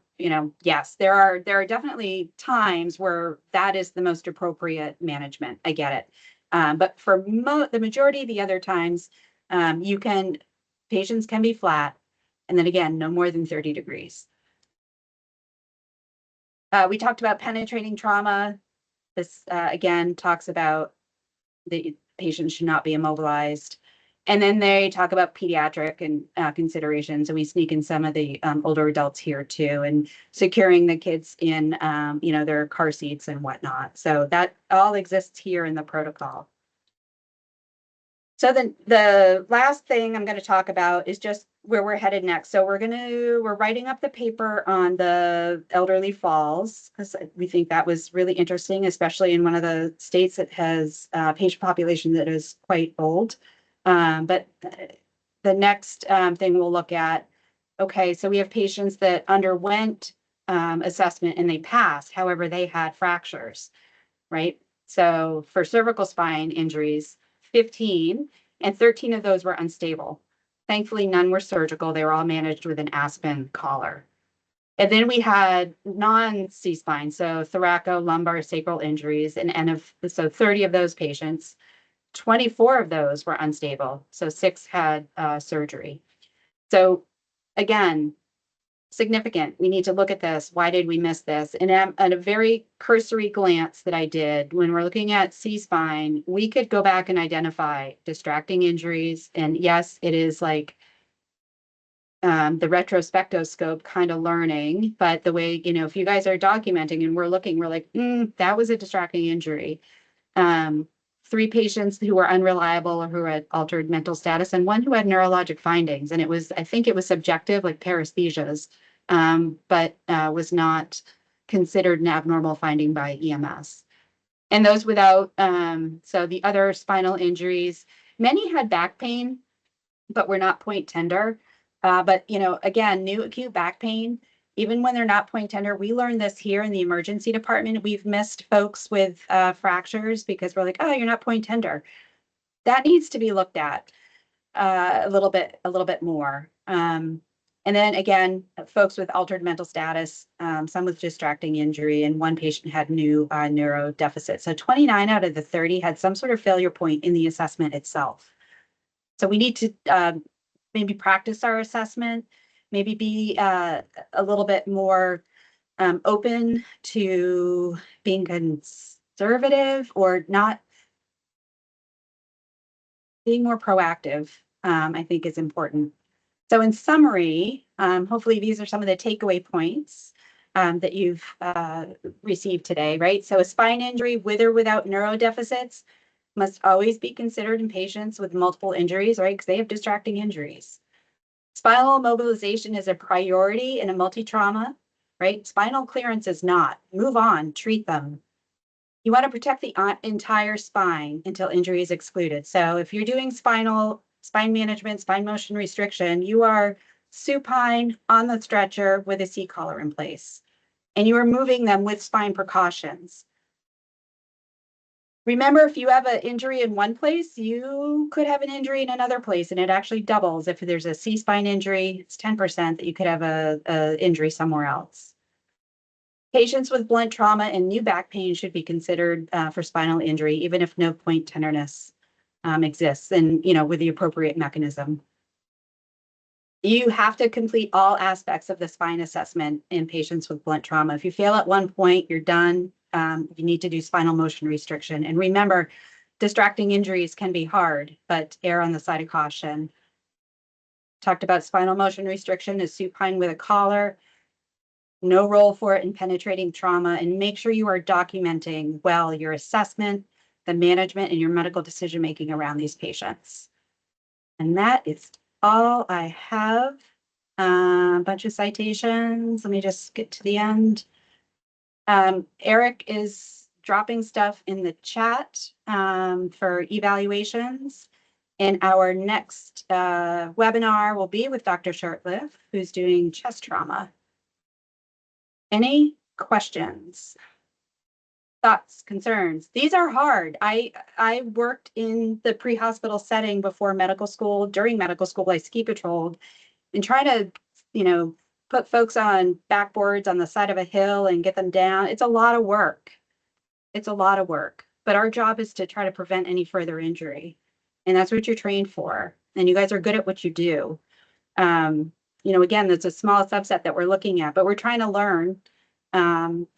Speaker 2: yes, there are definitely times where that is the most appropriate management. I get it. But for the majority of the other times, patients can be flat. And then again, no more than 30 degrees. We talked about penetrating trauma. This, again, talks about the patient should not be immobilized. And then they talk about pediatric and considerations. And we sneak in some of the older adults here too, and securing the kids in, their car seats and whatnot. So that all exists here in the protocol. So the last thing I'm going to talk about is just where we're headed next. So we're writing up the paper on the elderly falls, because we think that was really interesting, especially in one of the states that has a patient population that is quite old. But the next thing we'll look at, okay, so we have patients that underwent assessment and they passed. However, they had fractures, right? So for cervical spine injuries, 15, and 13 of those were unstable. Thankfully, none were surgical. They were all managed with an Aspen collar. And then we had non-C-spine, so thoracolumbar sacral injuries, so 30 of those patients, 24 of those were unstable. So 6 had surgery. So again, significant. We need to look at this. Why did we miss this? And at a very cursory glance that I did, when we're looking at C-spine, we could go back and identify distracting injuries. And yes, it is like the retrospectoscope kind of learning, but the way, if you guys are documenting and we're looking, we're like, that was a distracting injury. 3 patients who were unreliable or who had altered mental status, and 1 who had neurologic findings. And I think it was subjective, like paresthesias, but was not considered an abnormal finding by EMS. And those without, so the other spinal injuries, many had back pain, but were not point tender. But, again, new acute back pain, even when they're not point tender, we learned this here in the emergency department. We've missed folks with fractures because we're like, oh, you're not point tender. That needs to be looked at a little bit more. And then again, folks with altered mental status, some with distracting injury, and 1 patient had new neuro deficit. So 29 out of the 30 had some sort of failure point in the assessment itself. So we need to maybe practice our assessment, maybe be a little bit more open to being conservative or not being more proactive, I think is important. So in summary, hopefully these are some of the takeaway points that you've received today, right? So a spine injury with or without neurodeficits must always be considered in patients with multiple injuries, right? Because they have distracting injuries. Spinal mobilization is a priority in a multi-trauma, right? Spinal clearance is not. Move on, treat them. You want to protect the entire spine until injury is excluded. So if you're doing spine management, spine motion restriction, you are supine on the stretcher with a C-collar in place. And you are moving them with spine precautions. Remember, if you have an injury in one place, you could have an injury in another place, and it actually doubles. If there's a C-spine injury, it's 10% that you could have a injury somewhere else. Patients with blunt trauma and new back pain should be considered for spinal injury, even if no point tenderness exists, and with the appropriate mechanism. You have to complete all aspects of the spine assessment in patients with blunt trauma. If you fail at one point, you're done. You need to do spinal motion restriction. And remember, distracting injuries can be hard, but err on the side of caution. Talked about spinal motion restriction is supine with a collar. No role for it in penetrating trauma, and make sure you are documenting well your assessment, the management, and your medical decision-making around these patients. And that is all I have. A bunch of citations. Let me just get to the end. Eric is dropping stuff in the chat for evaluations. And our next webinar will be with Dr. Shortliff, who's doing chest trauma. Any questions, thoughts, concerns? These are hard. I worked in the pre-hospital setting before medical school. During medical school, I ski patrolled, and trying to, put folks on backboards on the side of a hill and get them down. It's a lot of work. It's a lot of work. But our job is to try to prevent any further injury. And that's what you're trained for. And you guys are good at what you do. Again, there's a small subset that we're looking at, but we're trying to learn from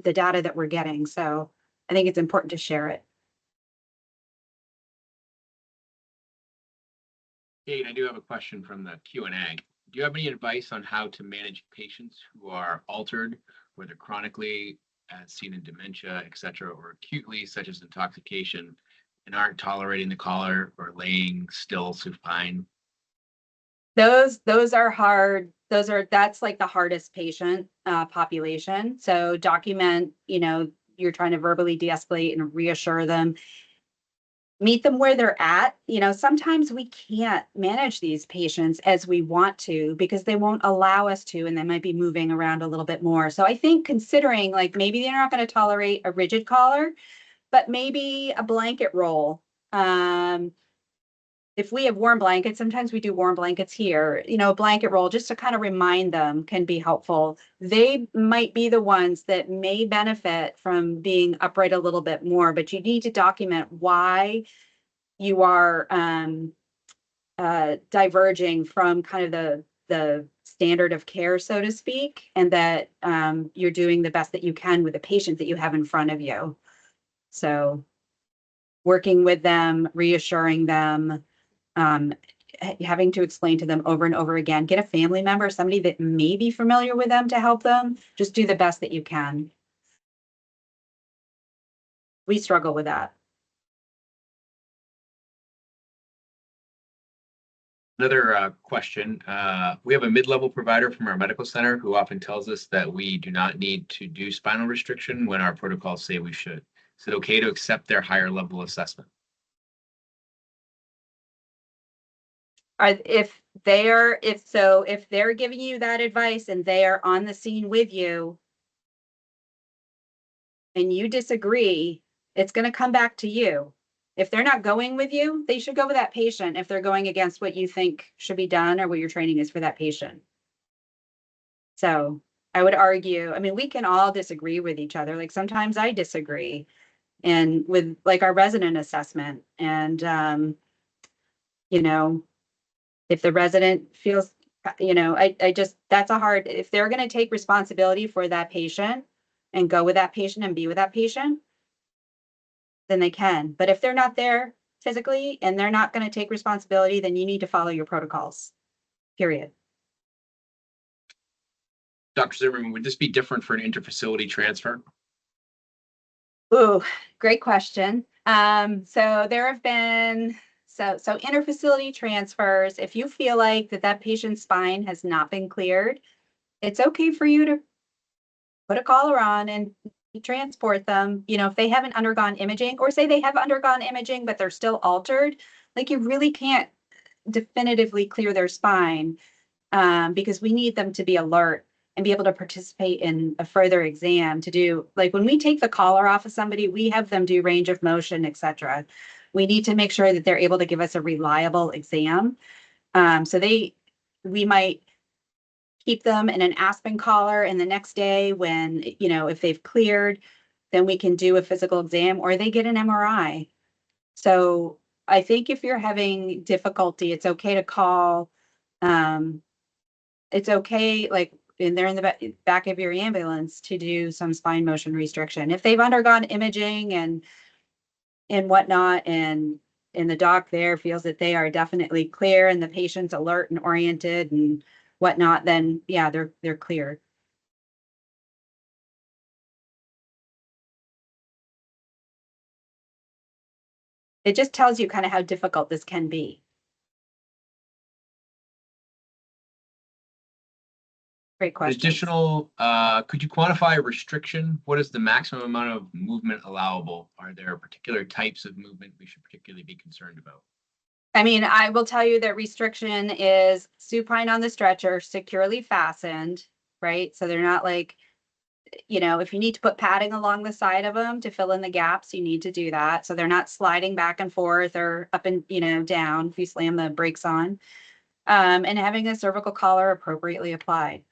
Speaker 2: the data that we're getting. So I think it's important to share it.
Speaker 1: Kate, I do have a question from the Q&A. Do you have any advice on how to manage patients who are altered, whether chronically, as seen in dementia, et cetera, or acutely, such as intoxication, and aren't tolerating the collar or laying still supine?
Speaker 2: Those are hard. That's like the hardest patient population. So document, you're trying to verbally de-escalate and reassure them. Meet them where they're at. Sometimes we can't manage these patients as we want to because they won't allow us to, and they might be moving around a little bit more. So I think considering like maybe they're not going to tolerate a rigid collar, but maybe a blanket roll. If we have warm blankets, sometimes we do warm blankets here, a blanket roll just to kind of remind them can be helpful. They might be the ones that may benefit from being upright a little bit more, but you need to document why you are diverging from kind of the standard of care, so to speak, and that you're doing the best that you can with the patient that you have in front of you. So working with them, reassuring them, having to explain to them over and over again. Get a family member, somebody that may be familiar with them to help them. Just do the best that you can. We struggle with that.
Speaker 1: Another question. We have a mid-level provider from our medical center who often tells us that we do not need to do spinal restriction when our protocols say we should. Is it okay to accept their higher level assessment?
Speaker 2: If they're giving you that advice and they are on the scene with you and you disagree, it's going to come back to you. If they're not going with you, they should go with that patient if they're going against what you think should be done or what your training is for that patient. So I would argue, I mean, we can all disagree with each other. Like sometimes I disagree and with like our resident assessment and, you know, if the resident feels, you know, I just, that's a hard, if they're going to take responsibility for that patient and go with that patient and be with that patient, then they can. But if they're not there physically and they're not going to take responsibility, then you need to follow your protocols, period.
Speaker 1: Dr. Zimmerman, would this be different for an interfacility transfer?
Speaker 2: Ooh, great question. So there have been, so interfacility transfers, if you feel like that patient's spine has not been cleared, it's okay for you to put a collar on and transport them. You know, if they haven't undergone imaging, or say they have undergone imaging, but they're still altered, like you really can't definitively clear their spine because we need them to be alert and be able to participate in a further exam to do, like when we take the collar off of somebody, we have them do range of motion, etc. We need to make sure that they're able to give us a reliable exam. We might keep them in an Aspen collar, and the next day when, you know, if they've cleared, then we can do a physical exam or they get an MRI. So I think if you're having difficulty, it's okay to call. It's okay, like, and they're in the back of your ambulance to do some spine motion restriction. If they've undergone imaging and whatnot, and the doc there feels that they are definitely clear and the patient's alert and oriented and whatnot, then yeah, they're clear. It just tells you kind of how difficult this can be. Great question.
Speaker 1: Additional, could you quantify a restriction? What is the maximum amount of movement allowable? Are there particular types of movement we should particularly be concerned about?
Speaker 2: I mean, I will tell you that restriction is supine on the stretcher, securely fastened, right? So they're not like, you know, if you need to put padding along the side of them to fill in the gaps, you need to do that. So they're not sliding back and forth or up and, you know, down if you slam the brakes on. And having a cervical collar appropriately applied.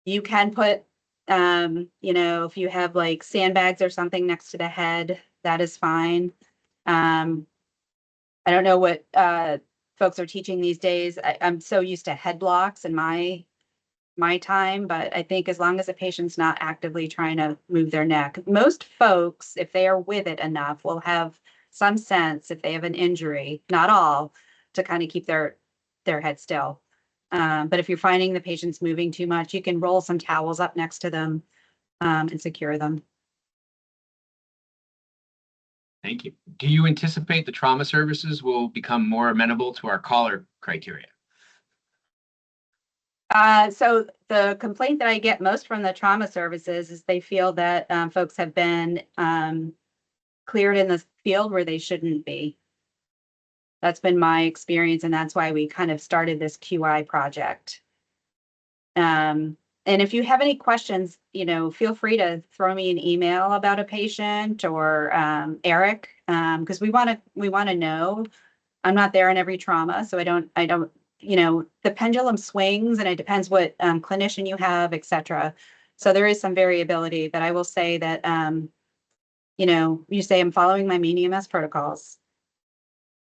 Speaker 2: You can put, you know, if you have like sandbags or something next to the head, that is fine. I don't know what folks are teaching these days. I'm so used to head blocks in my time, but I think as long as the patient's not actively trying to move their neck, most folks, if they are with it enough, will have some sense if they have an injury, not all, to kind of keep their head still. But if you're finding the patient's moving too much, you can roll some towels up next to them and secure them.
Speaker 1: Thank you. Do you anticipate the trauma services will become more amenable to our collar criteria?
Speaker 2: So the complaint that I get most from the trauma services is they feel that folks have been cleared in the field where they shouldn't be. That's been my experience, and that's why we kind of started this QI project. And if you have any questions, you know, feel free to throw me an email about a patient or Eric, because we want to know. I'm not there in every trauma, so I don't, you know, the pendulum swings and it depends what clinician you have, etc. So there is some variability, but I will say that, you know, you say I'm following my Maine EMS protocols.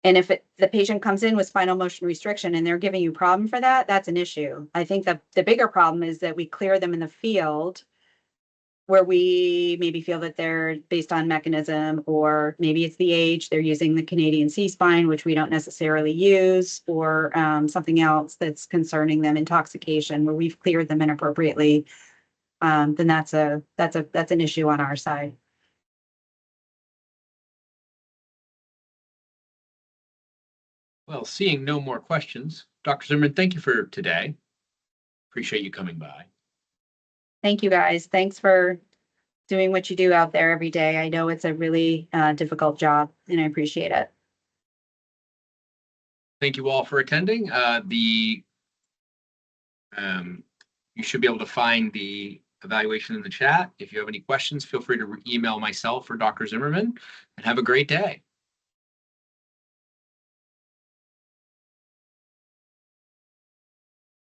Speaker 2: And if the patient comes in with spinal motion restriction and they're giving you a problem for that, that's an issue. I think that the bigger problem is that we clear them in the field where we maybe feel that they're based on mechanism, or maybe it's the age, they're using the Canadian C-spine, which we don't necessarily use, or something else that's concerning them, intoxication, where we've cleared them inappropriately, then that's an issue on our side.
Speaker 1: Well, seeing no more questions, Dr. Zimmerman, thank you for today. Appreciate you coming by.
Speaker 2: Thank you, guys. Thanks for doing what you do out there every day. I know it's a really difficult job, and I appreciate it.
Speaker 1: Thank you all for attending. You should be able to find the evaluation in the chat. If you have any questions, feel free to email myself or Dr. Zimmerman, and have a great day.